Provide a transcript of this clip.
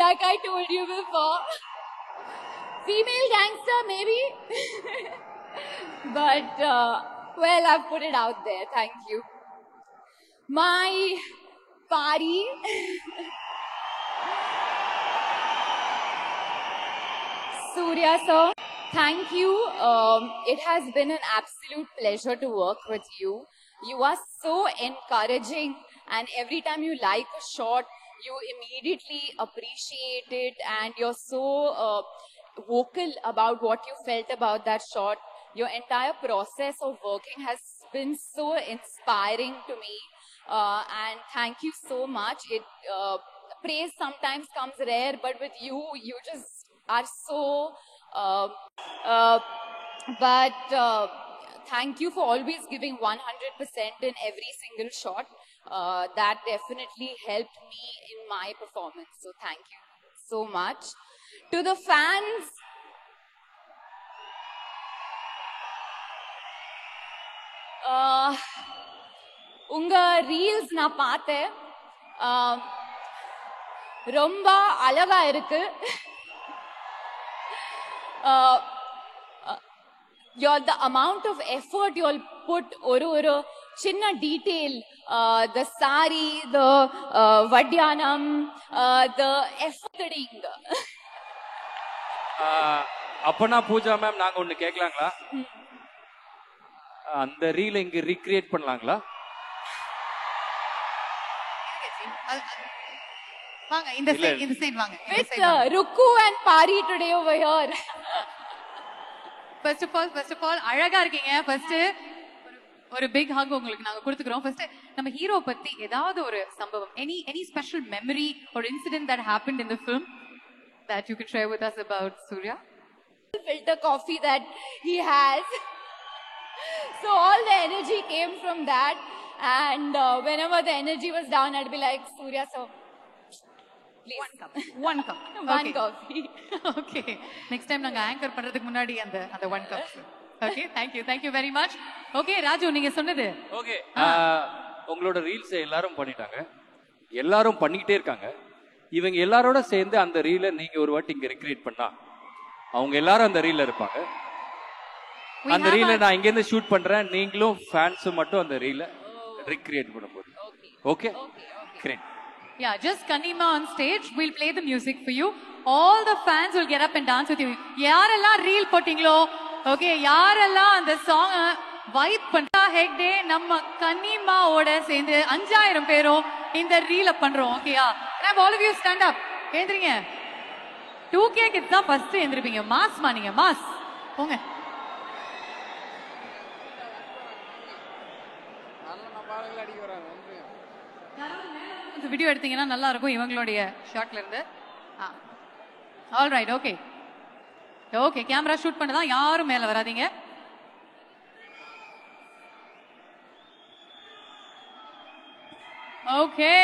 like I told you before. Female gangster, maybe. But, well, I've put it out there. Thank you. My party. Surya sir, thank you. It has been an absolute pleasure to work with you. You are so encouraging, and every time you like a shot, you immediately appreciate it, and you're so vocal about what you felt about that shot. Your entire process of working has been so inspiring to me, and thank you so much. Praise sometimes comes rare, but with you, you just are so thank you for always giving 100% in every single shot. That definitely helped me in my performance, so thank you so much. To the fans, உங்க reels நான் பார்த்தேன், ரொம்ப அழகா இருக்கு. The amount of effort you all put ஒரு சின்ன detail, the sari, the vadyanam, the efforting. அப்பனா Pooja ma'am, நாங்க ஒண்ணு கேட்கலாங்களா? அந்த ரீல் இங்க ரீக்ரியேட் பண்ணலாங்களா? வாங்க இந்த சைடு வாங்க. With Ruku and Pari today over here. First of all அழகா இருக்கீங்க. ஃபர்ஸ்ட் ஒரு பிக் ஹக் உங்களுக்கு நாங்க கொடுத்துக்கிறோம். ஃபர்ஸ்ட் நம்ம ஹீரோ பத்தி ஏதாவது ஒரு சம்பவம், any special memory or incident that happened in the film that you could share with us about Surya? Filter coffee that he has. So all the energy came from that, and whenever the energy was down, I'd be like, Surya sir, please. One cup. One coffee. Okay. Next time நாங்க anchor பண்றதுக்கு முன்னாடி அந்த one cup. Okay, thank you very much. Okay, Raju நீங்க சொன்னது. Okay. உங்களோட reels எல்லாரும் பண்ணிட்டாங்க, எல்லாரும் பண்ணிக்கிட்டே இருக்காங்க. இவங்க எல்லாரோட சேர்ந்து அந்த ரீலை நீங்க ஒரு வாட்டி இங்க ரெக்ரியேட் பண்ணா அவங்க எல்லாரும் அந்த ரீல்ல இருப்பாங்க. அந்த ரீலை நான் இங்க இருந்து ஷூட் பண்றேன், நீங்களும் ஃபேன்ஸ் மட்டும் அந்த ரீலை ரெக்ரியேட் பண்ண போறீங்க. Okay? Great. Yeah, just Kanima on stage. We'll play the music for you. All the fans will get up and dance with you. யாரெல்லாம் ரீல் போட்டீங்களோ, ஓகே, யாரெல்லாம் அந்த சாங் வைப் பண்றா ஹெக்டே நம்ம கனிமாவோட சேர்ந்து 5000 பேரும் இந்த ரீல பண்றோம். ஓகேயா? Now all of you stand up. ஏந்திரீங்க. 2K kids தான் ஃபர்ஸ்ட் ஏந்திருப்பீங்க. மாஸ் மானிங்க, மாஸ் போங்க. வீடியோ எடுத்தீங்கன்னா நல்லா இருக்கும் இவங்களுடைய ஷாட்ல இருந்து. All right, okay okay. Camera shoot பண்ணதா, யாரும் மேல வராதீங்க. ஓகே.